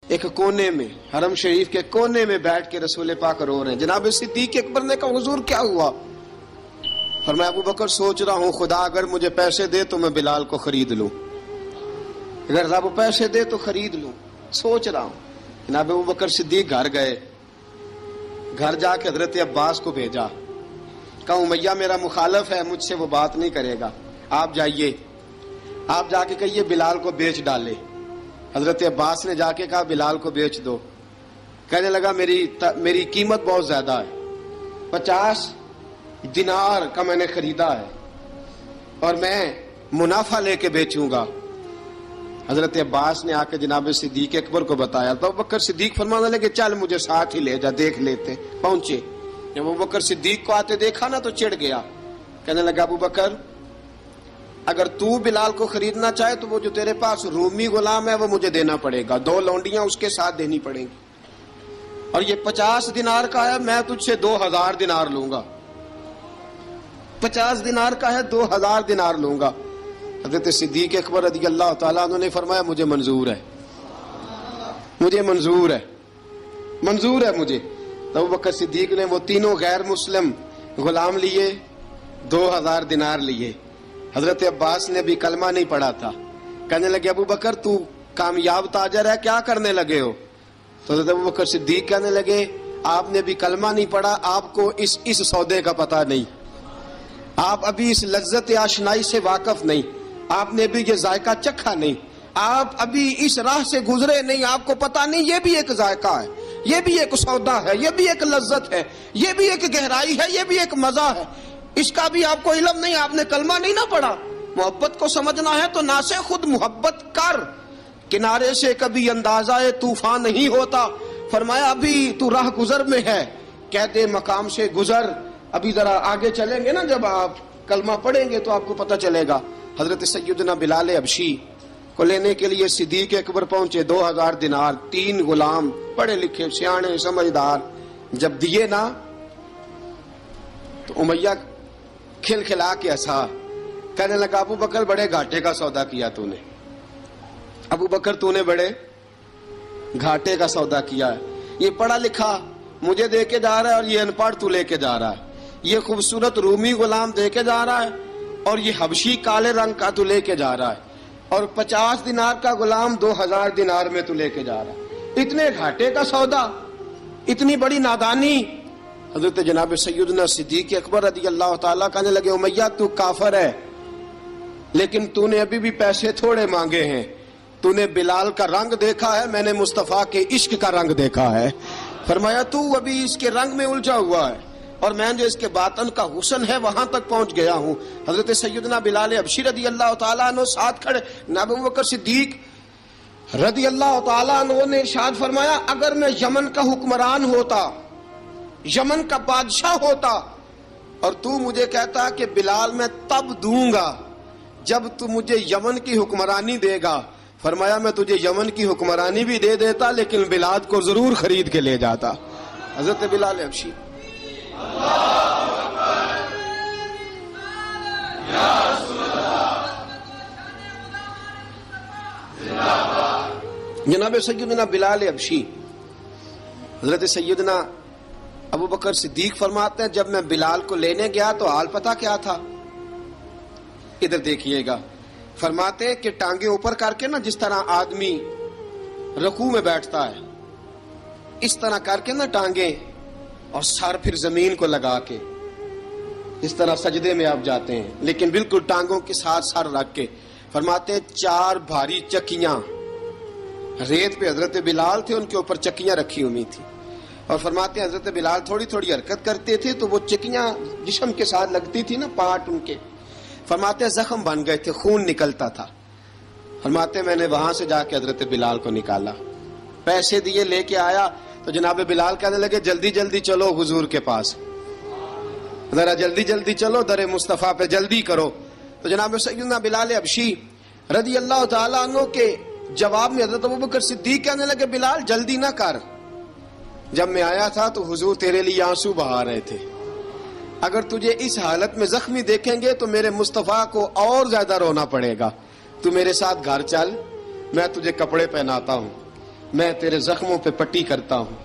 ایک کونے میں، حرم شریف کے کونے میں بیٹھ کے رسول پاک رو رہے ہیں۔ جناب صدیق اکبر نے کہا حضور کیا ہوا؟ فرمایا ابو بکر سوچ رہا ہوں خدا اگر مجھے پیسے دے تو میں بلال کو خرید لوں، اگر رب پیسے دے تو خرید لوں، سوچ رہا ہوں۔ جناب ابو بکر صدیق گھر گئے، گھر جا کے حضرت عباس کو بھیجا، کہا امیہ میرا مخالف ہے، مجھ سے وہ بات نہیں کرے گا، آپ جائیے، آپ جا کے کہیے بلال کو بیچ ڈالے۔ حضرت عباس نے جا کے کہا بلال کو بیچ دو۔ کہنے لگا میری قیمت بہت زیادہ ہے، 50 دینار کا میں نے خریدا ہے اور میں منافع لے کے بیچوں گا۔ حضرت عباس نے آ کے جناب صدیق اکبر کو بتایا تو ابو بکر صدیق فرمانے لگے چل مجھے ساتھ ہی لے جا، دیکھ لیتے۔ پہنچے، جب ابو بکر صدیق کو آتے دیکھا نا تو چڑ گیا، کہنے لگا ابو بکر اگر تو بلال کو خریدنا چاہے تو وہ جو تیرے پاس رومی غلام ہے وہ مجھے دینا پڑے گا، 2 لونڈیاں اس کے ساتھ دینی پڑیں گی، اور یہ 50 دینار کا ہے، میں تجھ سے 2000 دینار لوں گا، 50 دینار کا ہے 2000 دینار لوں گا۔ حضرت صدیق اکبر رضی اللہ تعالیٰ عنہ نے فرمایا مجھے منظور ہے، مجھے منظور ہے، منظور ہے مجھے۔ تو ابو بکر صدیق نے وہ تینوں غیر مسلم غلام لیے، 2000 دینار لیے۔ حضرت عباس نے بھی کلمہ نہیں پڑھا تھا، کہنے لگے ابو بکر تو کامیاب تاجر ہے، کیا کرنے لگے ہو؟ تو حضرت ابو بکر صدیق کہنے لگے آپ نے بھی کلمہ نہیں پڑھا، آپ کو اس سودے کا پتہ نہیں، آپ ابھی اس لذت آشنائی سے واقف نہیں، آپ نے بھی یہ ذائقہ چکھا نہیں، آپ ابھی اس راہ سے گزرے نہیں، آپ کو پتہ نہیں یہ بھی ایک ذائقہ ہے، یہ بھی ایک سودا ہے، یہ بھی ایک لذت ہے، یہ بھی ایک گہرائی ہے، یہ بھی ایک مزہ ہے، اس کا بھی آپ کو علم نہیں، آپ نے کلمہ نہیں نہ پڑھا۔ محبت کو سمجھنا ہے تو نہ سے خود محبت کر، کنارے سے کبھی اندازہ طوفان نہیں ہوتا۔ فرمایا ابھی تو راہ گزر میں ہے، کہتے مقام سے گزر، ابھی ذرا آگے چلیں گے نا، جب آپ کلمہ پڑھیں گے تو آپ کو پتہ چلے گا۔ حضرت سیدنا بلال حبشی کو لینے کے لیے صدیق اکبر پہنچے، 2000 دینار، 3 غلام پڑھے لکھے سیانے سمجھدار، جب دیے نا تو امیہ کھل کھلا کے ہنسا، کہنے لگا ابو بکر بڑے گھاٹے کا سودا کیا تو نے، ابو بکر تو نے بڑے گھاٹے کا سودا کیا ہے، یہ پڑھا لکھا مجھے دے کے جا رہا ہے اور یہ ان پڑھ تو لے کے جا رہا ہے، یہ خوبصورت رومی غلام دے کے جا رہا ہے اور یہ حبشی کالے رنگ کا تو لے کے جا رہا ہے، اور 50 دینار کا غلام 2000 دینار میں تو لے کے جا رہا ہے، اتنے گھاٹے کا سودا، اتنی بڑی نادانی۔ حضرت جناب سیدنا صدیق اکبر رضی اللہ تعالیٰ کہنے لگے امیہ تو کافر ہے، لیکن تو نے ابھی بھی پیسے تھوڑے مانگے ہیں، تو نے بلال کا رنگ دیکھا ہے، میں نے مصطفیٰ کے عشق کا رنگ دیکھا ہے۔ فرمایا تو ابھی اس کے رنگ میں الجھا ہوا ہے اور میں جو اس کے باطن کا حسن ہے وہاں تک پہنچ گیا ہوں۔ حضرت سیدنا بلال حبشی رضی اللہ تعالیٰ عنہ ساتھ کھڑے، جناب ابو بکر صدیق رضی اللہ تعالیٰ عنہ نے ارشاد فرمایا اگر میں یمن کا حکمران ہوتا، یمن کا بادشاہ ہوتا، اور تو مجھے کہتا کہ بلال میں تب دوں گا جب تو مجھے یمن کی حکمرانی دے گا، فرمایا میں تجھے یمن کی حکمرانی بھی دے دیتا لیکن بلال کو ضرور خرید کے لے جاتا۔ حضرت بلال حبشی جناب سیدنا بلال حبشی، حضرت سیدنا ابو بکر صدیق فرماتے ہیں جب میں بلال کو لینے گیا تو حال پتہ کیا تھا؟ ادھر دیکھیے گا، فرماتے ہیں کہ ٹانگیں اوپر کر کے نا جس طرح آدمی رکوع میں بیٹھتا ہے اس طرح کر کے نا ٹانگیں، اور سر پھر زمین کو لگا کے اس طرح سجدے میں آپ جاتے ہیں، لیکن بالکل ٹانگوں کے ساتھ سر رکھ کے۔ فرماتے ہیں 4 بھاری چکیاں ریت پہ حضرت بلال تھے، ان کے اوپر چکیاں رکھی ہوئی تھی، اور فرماتے ہیں حضرت بلال تھوڑی تھوڑی حرکت کرتے تھے تو وہ چکیاں جسم کے ساتھ لگتی تھی نا، پارٹ ان کے، فرماتے ہیں زخم بن گئے تھے، خون نکلتا تھا۔ فرماتے ہیں میں نے وہاں سے جا کے حضرت بلال کو نکالا، پیسے دیے، لے کے آیا تو جناب بلال کہنے لگے جلدی جلدی چلو حضور کے پاس، ذرا جلدی جلدی چلو، در مصطفیٰ پہ جلدی کرو۔ تو جناب سیدنا بلال حبشی رضی اللہ تعالیٰ عنہ کے جواب میں حضرت ابوبکر صدیق کہنے لگے بلال جلدی نہ کر، جب میں آیا تھا تو حضور تیرے لیے آنسو بہا رہے تھے، اگر تجھے اس حالت میں زخمی دیکھیں گے تو میرے مصطفیٰ کو اور زیادہ رونا پڑے گا، تو میرے ساتھ گھر چل، میں تجھے کپڑے پہناتا ہوں۔ میں تیرے زخموں پہ پٹی کرتا ہوں۔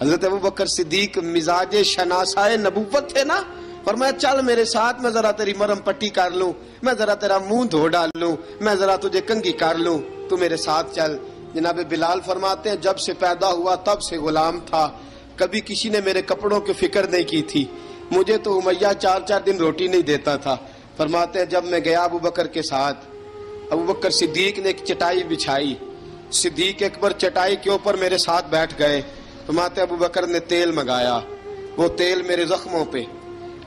حضرت ابوبکر صدیق مزاج شناسائے نبوت تھے نا، فرمایا چل میرے ساتھ، میں ذرا تیری مرہم پٹی کر لوں، میں ذرا تیرا منہ دھو ڈال لوں، میں ذرا تجھے کنگھی کر لوں، تو میرے ساتھ چل۔ جناب بلال فرماتے ہیں جب سے پیدا ہوا تب سے غلام تھا، کبھی کسی نے میرے کپڑوں کی فکر نہیں کی تھی، مجھے تو امیہ 4 دن روٹی نہیں دیتا تھا۔ فرماتے ہیں جب میں گیا ابوبکر کے ساتھ، ابوبکر صدیق نے ایک چٹائی بچھائی، صدیق اکبر چٹائی کے اوپر میرے ساتھ بیٹھ گئے۔ فرماتے ابوبکر نے تیل منگایا، وہ تیل میرے زخموں پہ،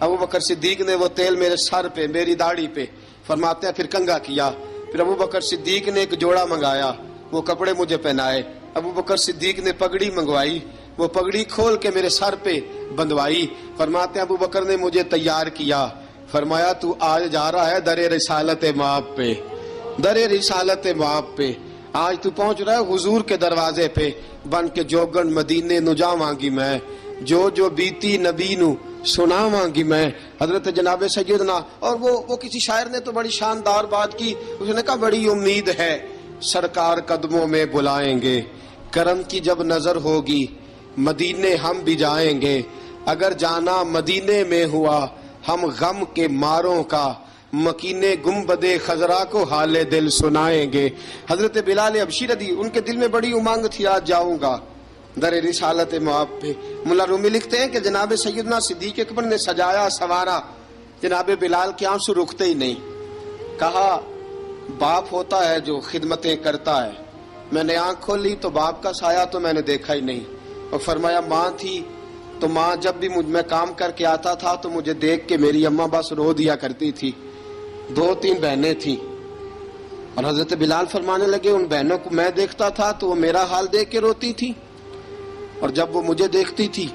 ابوبکر صدیق نے وہ تیل میرے سر پہ، میری داڑھی پہ، فرماتے ہیں پھر کنگھا کیا۔ پھر ابوبکر صدیق نے ایک جوڑا منگایا، وہ کپڑے مجھے پہنائے۔ ابوبکر صدیق نے پگڑی منگوائی، وہ پگڑی کھول کے میرے سر پہ بندھوائی۔ فرماتے ہیں ابوبکر نے مجھے تیار کیا، فرمایا تو آج جا رہا ہے در رسالت مآب پہ، در رسالت مآب پہ، آج تو پہنچ رہا ہے حضور کے دروازے پہ، بن کے جوگن مدینے نو جاواں گی میں، جو بیتی نبی نو سناواں گی میں۔ حضرت جناب سیدنا، اور وہ کسی شاعر نے تو بڑی شاندار بات کی، اس نے کہا بڑی امید ہے سرکار قدموں میں بلائیں گے، کرم کی جب نظر ہوگی مدینے ہم بھی جائیں گے، اگر جانا مدینے میں ہوا ہم غم کے ماروں کا، مکینے گنبد خضرا کو حال دل سنائیں گے۔ حضرت بلال حبشی رضی، ان کے دل میں بڑی امنگ تھی آج جاؤں گا در رسالت مآب پہ۔ ملا رومی لکھتے ہیں کہ جناب سیدنا صدیق اکبر نے سجایا سوارا، جناب بلال کے آنسو رکتے ہی نہیں۔ کہا باپ ہوتا ہے جو خدمتیں کرتا ہے، میں نے آنکھ کھولی تو باپ کا سایہ تو میں نے دیکھا ہی نہیں، اور فرمایا ماں تھی تو ماں جب بھی میں کام کر کے آتا تھا تو مجھے دیکھ کے میری اماں بس رو دیا کرتی تھی۔ 2-3 بہنیں تھیں، اور حضرت بلال فرمانے لگے ان بہنوں کو میں دیکھتا تھا تو وہ میرا حال دیکھ کے روتی تھی، اور جب وہ مجھے دیکھتی تھی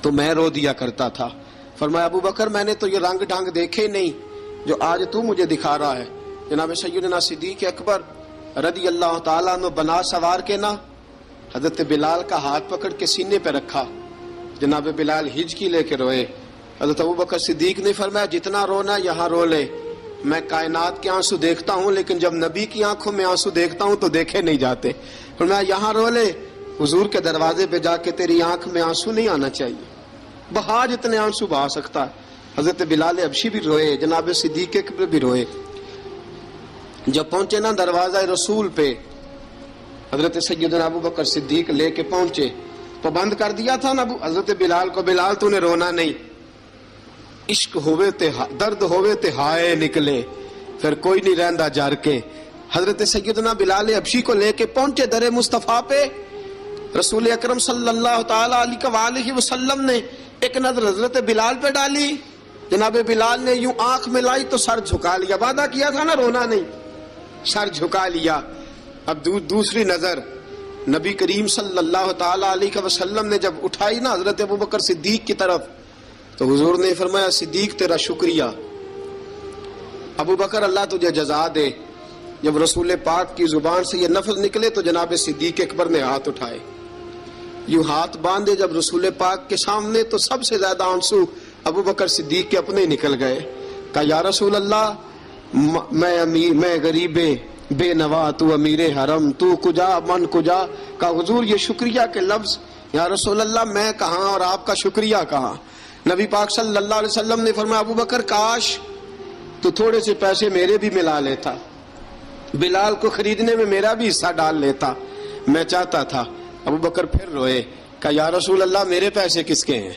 تو میں رو دیا کرتا تھا۔ فرمایا ابوبکر میں نے تو یہ رنگ ڈھنگ دیکھے نہیں جو آج تو مجھے دکھا رہا ہے۔ جناب سیدنا صدیق اکبر رضی اللہ تعالیٰ عنہ بنا سوار کے نا حضرت بلال کا ہاتھ پکڑ کے سینے پہ رکھا، جناب بلال ہچکی لے کے روئے۔ حضرت ابوبکر صدیق نے فرمایا جتنا رونا یہاں رو لے، میں کائنات کے آنسو دیکھتا ہوں لیکن جب نبی کی آنکھوں میں آنسو دیکھتا ہوں تو دیکھے نہیں جاتے۔ فرمایا یہاں رو لے، حضور کے دروازے پہ جا کے تیری آنکھ میں آنسو نہیں آنا چاہیے، بہا جتنے آنسو بہا سکتا ہے۔ حضرت بلال حبشی بھی روئے، جناب صدیق اکبر بھی روئے۔ جب پہنچے نا دروازہ رسول پہ، حضرت سیدنا ابوبکر صدیق لے کے پہنچے تو بند کر دیا تھا نا حضرت بلال کو، بلال تو نے رونا نہیں، عشق ہوئے تے درد ہوئے تے ہائے نکلے، پھر کوئی نہیں رہندا جر کے۔ حضرت سیدنا بلال حبشی کو لے کے پہنچے در مصطفیٰ پہ، رسول اکرم صلی اللہ تعالی علیہ وسلم نے ایک نظر حضرت بلال پہ ڈالی، جناب بلال نے یوں آنکھ میں لائی تو سر جھکا لیا، وعدہ کیا تھا نا رونا نہیں، سر جھکا لیا۔ اب دوسری نظر نبی کریم صلی اللہ تعالی علیہ وسلم نے جب اٹھائی نا حضرت ابوبکر صدیق کی طرف تو حضور نے فرمایا صدیق تیرا شکریہ، ابوبکر اللہ تجھے جزا دے۔ جب رسول پاک کی زبان سے یہ لفظ نکلے تو جناب صدیق اکبر نے ہاتھ اٹھائے، یوں ہاتھ باندھے جب رسول پاک کے سامنے تو سب سے زیادہ آنسو ابوبکر صدیق کے اپنے نکل گئے۔ کہا یا رسول اللہ میں غریب بے نوا، تو امیر حرم، تو کجا من کجا۔ کہا حضور یہ شکریہ کے لفظ، یا رسول اللہ میں کہاں اور آپ کا شکریہ کہاں۔ نبی پاک صلی اللہ علیہ وسلم نے فرمایا ابوبکر کاش تو تھوڑے سے پیسے میرے بھی ملا لیتا، بلال کو خریدنے میں میرا بھی حصہ ڈال لیتا، میں چاہتا تھا۔ ابوبکر پھر روئے، کہا یا رسول اللہ میرے پیسے کس کے ہیں؟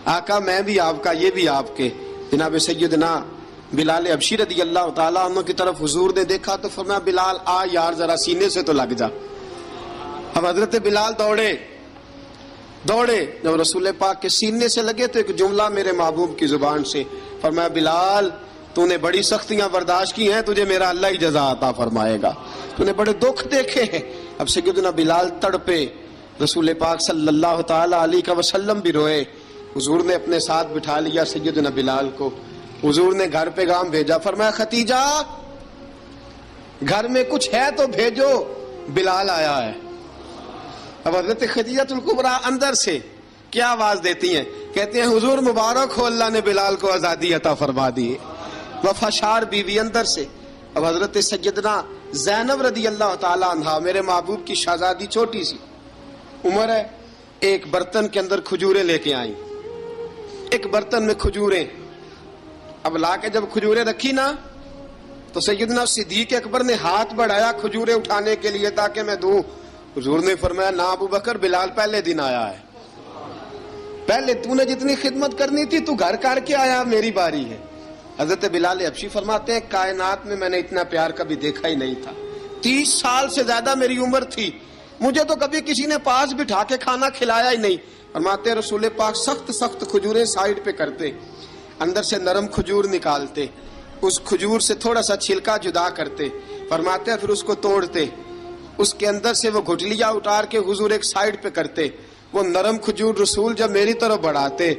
آقا میں بھی آپ کا، یہ بھی آپ کے۔ جناب سیدنا بلال حبشی رضی اللہ تعالیٰ عنہ کی طرف حضور نے دیکھا تو فرمایا بلال آ یار ذرا سینے سے تو لگ جا۔ اب حضرت بلال دوڑے، جب رسول پاک کے سینے سے لگے تو ایک جملہ میرے محبوب کی زبان سے، فرمایا بلال تو نے بڑی سختیاں برداشت کی ہیں، تجھے میرا اللہ ہی جزا عطا فرمائے گا، تو نے بڑے دکھ دیکھے ہیں۔ اب سیدنا بلال تڑپے، رسول پاک صلی اللہ تعالی علیہ وسلم بھی روئے۔ حضور نے اپنے ساتھ بٹھا لیا سیدنا بلال کو، حضور نے گھر پیغام بھیجا، فرمایا ختیجہ گھر میں کچھ ہے تو بھیجو، بلال آیا ہے۔ اب حضرت خدیجہ الکبریٰ اندر سے کیا آواز دیتی ہیں، کہتے ہیں حضور مبارک ہو، اللہ نے بلال کو آزادی عطا فرما دی۔ وفاشار بیوی اندر سے، اب حضرت سیدنا زینب رضی اللہ تعالی عنہا میرے محبوب کی شہزادی چھوٹی سی عمر ہے، ایک برتن کے اندر کھجوریں لے کے آئیں، ایک برتن میں کھجوریں، اب لا کے جب کھجوریں رکھی نا تو سیدنا صدیق اکبر نے ہاتھ بڑھایا کھجوریں اٹھانے کے لیے تاکہ میں دوں، حضور نے فرمایا نہ ابو بکر، بلال پہلے دن آیا ہے، پہلے تو نے جتنی خدمت کرنی تھی تو گھر کر کے آیا، میری باری ہے۔ حضرت بلال حبشی فرماتے ہیں کائنات میں نے اتنا پیار کبھی دیکھا ہی نہیں تھا، 30 سال سے زیادہ میری عمر تھی، مجھے تو کبھی کسی نے پاس بٹھا کے کھانا کھلایا ہی نہیں۔ فرماتے ہیں رسول پاک سخت سخت کھجوریں سائیڈ پہ کرتے، اندر سے نرم کھجور نکالتے، اس کھجور سے تھوڑا سا چھلکا جدا کرتے، فرماتے ہیں پھر اس کو توڑتے، اس کے اندر سے وہ گھٹلیاں اتار کے حضور ایک سائیڈ پہ کرتے، وہ نرم کھجور رسول جب میری طرف بڑھاتے،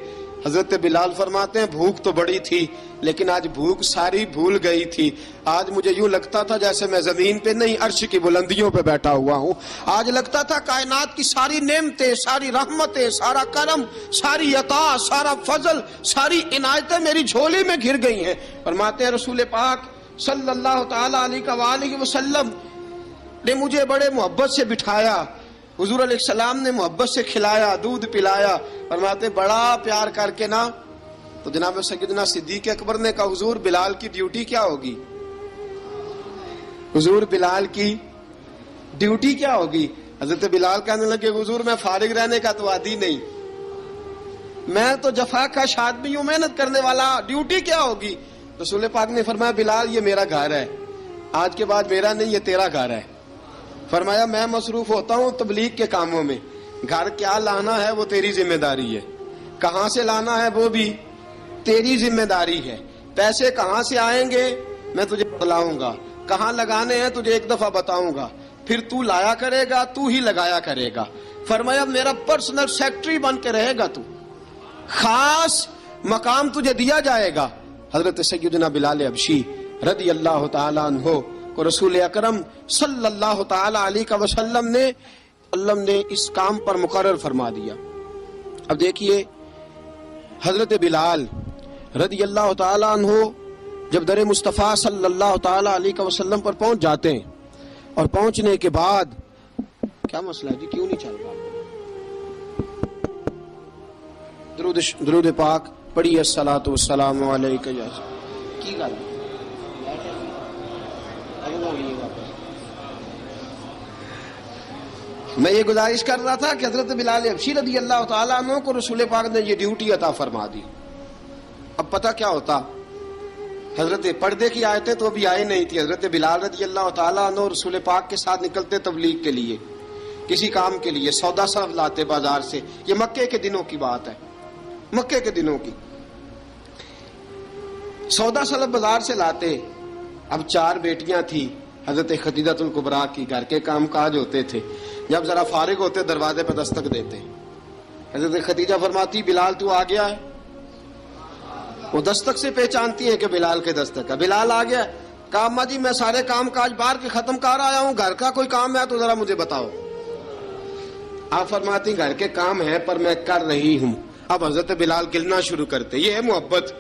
حضرت بلال فرماتے ہیں بھوک تو بڑی تھی لیکن آج بھوک ساری بھول گئی تھی، آج مجھے یوں لگتا تھا جیسے میں زمین پہ نہیں عرش کی بلندیوں پہ بیٹھا ہوا ہوں، آج لگتا تھا کائنات کی ساری نعمتیں، ساری رحمتیں، سارا کرم، ساری عطا، سارا فضل، ساری عنایتیں میری جھولی میں گر گئی ہیں۔ فرماتے ہیں رسول پاک صلی اللہ تعالی علیہ وآلہ وسلم نے مجھے بڑے محبت سے بٹھایا، حضور علیہ السلام نے محبت سے کھلایا، دودھ پلایا، فرماتے بڑا پیار کر کے نا تو جناب سیدنا صدیق اکبر نے کہا حضور بلال کی ڈیوٹی کیا ہوگی، حضور بلال کی ڈیوٹی کیا ہوگی؟ حضرت بلال کہنے لگے حضور میں فارغ رہنے کا تو عادی نہیں، میں تو جفا کا آدمی ہوں، محنت کرنے والا، ڈیوٹی کیا ہوگی؟ رسول پاک نے فرمایا بلال یہ میرا گھر ہے، آج کے بعد میرا نہیں یہ تیرا گھر ہے۔ فرمایا میں مصروف ہوتا ہوں تبلیغ کے کاموں میں، گھر کیا لانا ہے وہ تیری ذمہ داری ہے، کہاں سے لانا ہے وہ بھی تیری ذمہ داری ہے، پیسے کہاں سے آئیں گے میں تجھے بتلاؤں گا، کہاں لگانے ہیں تجھے ایک دفعہ بتاؤں گا، پھر تو لایا کرے گا، تو ہی لگایا کرے گا۔ فرمایا میرا پرسنل سیکٹری بن کے رہے گا، تو خاص مقام تجھے دیا جائے گا۔ حضرت سیدنا بلال حبشی رضی اللہ تعالی عنہ کو رسول اکرم صلی اللہ تعالی علیہ وسلم نے اس کام پر مقرر فرما دیا۔ اب دیکھیے حضرت بلال رضی اللہ تعالی عنہ جب در مصطفیٰ صلی اللہ تعالی علیہ وسلم پر پہنچ جاتے ہیں، اور پہنچنے کے بعد کیا مسئلہ ہے جی، کیوں نہیں چل رہا؟ درود پاک پڑھیے الصلاۃ والسلام علیک یا کی گل میں یہ گزارش کر رہا تھا کہ حضرت بلال حبشی رضی اللہ تعالیٰ عنہ کو رسول پاک نے یہ ڈیوٹی عطا فرما دی۔ اب پتہ کیا ہوتا، حضرت پردے کی آیتیں تو ابھی آئی نہیں تھی، حضرت بلال رضی اللہ تعالیٰ عنہ رسول پاک کے ساتھ نکلتے تبلیغ کے لیے، کسی کام کے لیے، سودا سب لاتے بازار سے، یہ مکے کے دنوں کی بات ہے، مکے کے دنوں کی سودا سلب بازار سے لاتے۔ اب 4 بیٹیاں تھیں حضرت خدیجہ الکبریٰ کی، گھر کے کام کاج ہوتے تھے، جب ذرا فارغ ہوتے دروازے پہ دستک دیتے، حضرت خدیجہ فرماتی بلال تو آ گیا ہے، وہ دستک سے پہچانتی ہیں کہ بلال کے دستک ہے، بلال آ گیا، کہا اماں جی میں سارے کام کاج باہر کے ختم کر آیا ہوں، گھر کا کوئی کام ہے تو ذرا مجھے بتاؤ۔ آپ فرماتی گھر کے کام ہے پر میں کر رہی ہوں۔ اب حضرت بلال گلنا شروع کرتے، یہ ہے محبت۔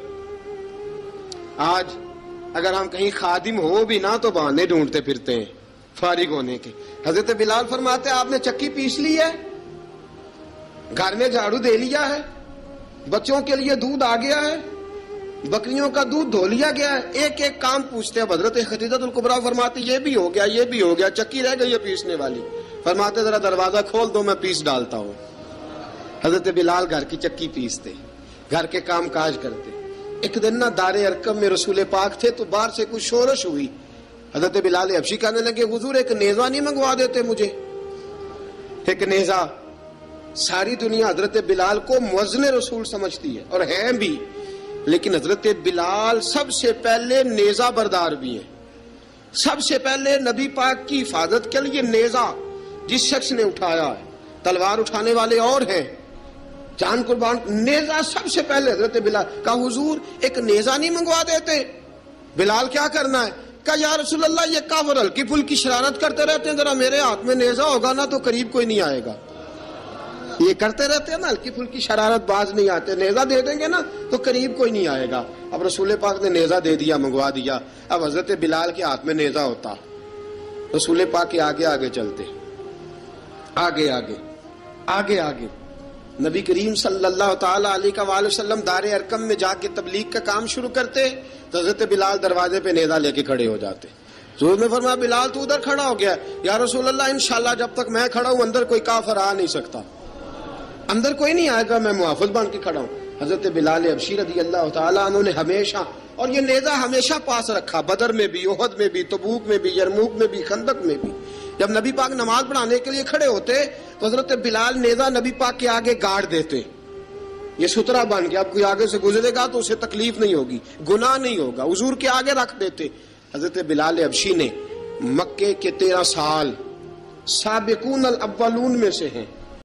آج اگر ہم کہیں خادم ہو بھی نہ تو بہانے ڈھونڈتے پھرتے ہیں فارغ ہونے کے۔ حضرت بلال فرماتے آپ نے چکی پیس لی ہے، گھر میں جھاڑو دے لیا ہے، بچوں کے لیے دودھ آ گیا ہے، بکریوں کا دودھ دھو لیا گیا ہے، ایک ایک کام پوچھتے ہیں۔ حضرت خدیجہ الکبریٰ فرماتے یہ بھی ہو گیا، یہ بھی ہو گیا، چکی رہ گئی ہے پیسنے والی۔ فرماتے ذرا دروازہ کھول دو میں پیس ڈالتا ہوں۔ حضرت بلال گھر کی چکی پیستے، گھر کے کام کاج کرتے۔ ایک دن نہ دار ارقم میں رسول پاک تھے تو باہر سے کچھ شورش ہوئی، حضرت بلال حبشی کہنے لگے حضور ایک نیزہ نہیں منگوا دیتے مجھے؟ ایک نیزہ، ساری دنیا حضرت بلال کو مؤذن رسول سمجھتی ہے اور ہیں بھی، لیکن حضرت بلال سب سے پہلے نیزہ بردار بھی ہیں۔ سب سے پہلے نبی پاک کی حفاظت کے لیے نیزہ جس شخص نے اٹھایا ہے، تلوار اٹھانے والے اور ہیں، جان قربان، نیزہ سب سے پہلے حضرت بلال کہا حضور ایک نیزہ نہیں منگوا دیتے؟ بلال کیا کرنا ہے؟ کہا یا رسول اللہ یہ کافر ہلکی پھلکی شرارت کرتے رہتے ہیں، ذرا میرے ہاتھ میں نیزہ ہوگا نا تو قریب کوئی نہیں آئے گا۔ یہ کرتے رہتے ہیں نا ہلکی پھلکی شرارت، باز نہیں آتے، نیزہ دے دیں گے نا تو قریب کوئی نہیں آئے گا۔ اب رسول پاک نے نیزہ دے دیا، منگوا دیا۔ اب حضرت بلال کے ہاتھ میں نیزہ ہوتا، رسول پاک کے آگے آگے چلتے، آگے آگے آگے آگے نبی کریم صلی اللہ تعالی علیہ وآلہ وسلم دار ارقم میں جا کے تبلیغ کا کام شروع کرتے تو حضرت بلال دروازے پہ نیزہ لے کے کھڑے ہو جاتے. حضور نے فرمایا بلال تو ادھر کھڑا ہو گیا. یا رسول اللہ انشاءاللہ جب تک میں کھڑا ہوں اندر کوئی کافر آ نہیں سکتا، اندر کوئی نہیں آئے گا، میں محافظ بن کے کھڑا ہوں. حضرت بلال حبشی رضی اللہ تعالیٰ عنہ نے ہمیشہ، اور یہ نیزہ ہمیشہ پاس رکھا، بدر میں بھی، احد میں بھی، تبوک میں بھی، یرموک میں بھی، خندق میں بھی. جب نبی پاک نماز پڑھانے کے لیے کھڑے ہوتے تو حضرت بلال نیزہ نبی پاک کے آگے گاڑ دیتے. یہ سترا بن گیا، اب کوئی آگے سے گزرے گا تو اسے تکلیف نہیں ہوگی، گناہ نہیں ہوگا، حضور کے آگے رکھ دیتے. حضرت بلال حبشی نے مکے کے 13 سال سابقون الاولون میں سے ہیں،